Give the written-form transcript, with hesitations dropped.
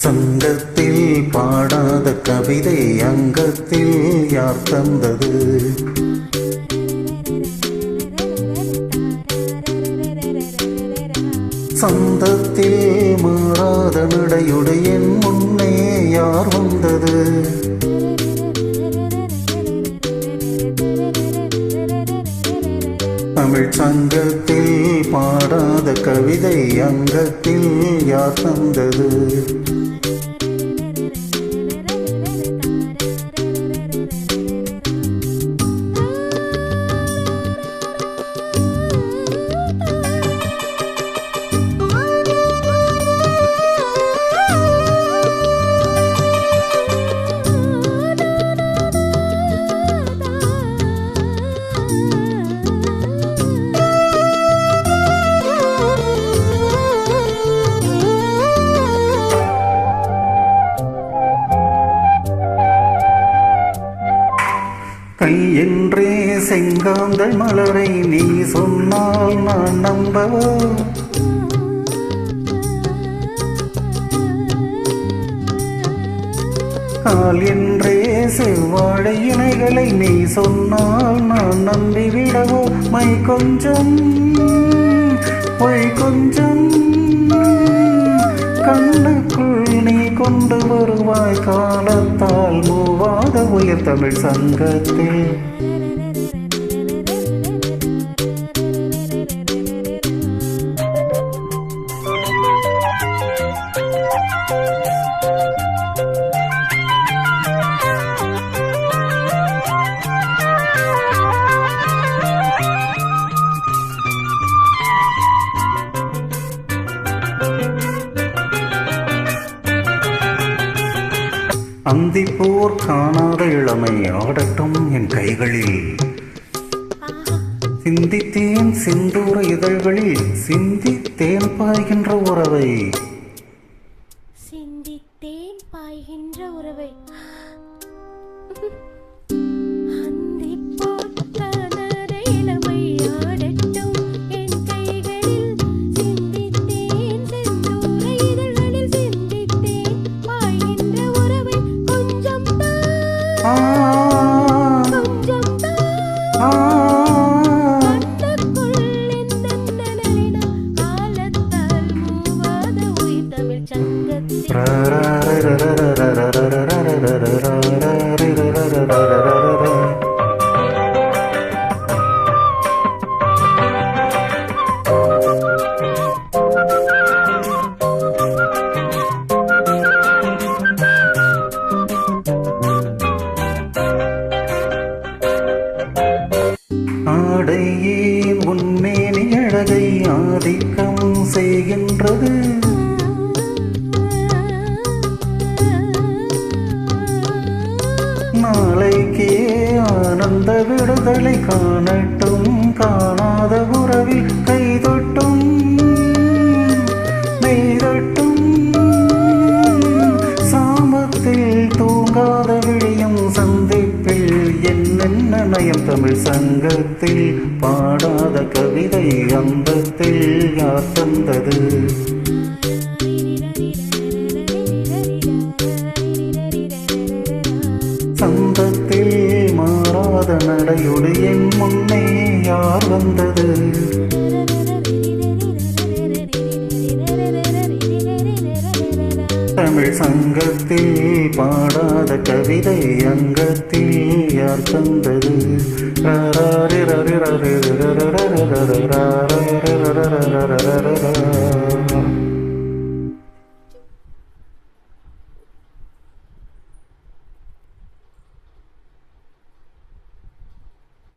சங்கத்தில் பாடாத கவிதை அங்கத்தில் யார் தந்தது? சந்தத்தில் மாறாத நடையுடு என் முன்னே யார் வந்தது? தமிழ் சங்கத்தில் பாடாத கவிதை அங்கத்தில் யார் தந்தது? கை என்றே செங்காந்தள் மலரை நீ சொன்னால் நான் நம்பவோ? கால் என்றே செவ்வாழை இணைகளை நீ சொன்னால் நான் நம்பிவிடவோ? மை கொஞ்சம் பொய் கொஞ்சம் கண்ணுக்குள் நீ கொண்டு வருவாய் காலத்தால் மூவாத உயர் தமிழ் சங்கத்தில். அந்திப்போர் காணாத இளமை ஆடட்டும் என் கைகளில். சிந்தித்தேன் சிந்தூர இதழ்களில் சிந்தித்தேன் பாய்கின்ற உறவை. சிந்தித்தேன் பாய்கின்ற உறவை. ஆடையே உன்மேனி அழகை ஆதிக்கம் செய்கின்றது. நாளைக்கே ஆனந்த விடுதலை காணட்டும் காணாத உறவில் கைதொட்டும் நெய்தட்டும். சாமத்தில் தூங்காத விழியும் சந்திப்பில் என்னென்ன நயம் தமிழ் சங்கத்தில் பாடாத கவிதை அந்தத்தில் யார் தந்தது? சந்தத்தில் மாறாத நடையோடு என் முன்னே யார் வந்தது? தமிழ் சங்கத்தில் பாடாத கவிதை அங்கத்தில் யார் தந்தது?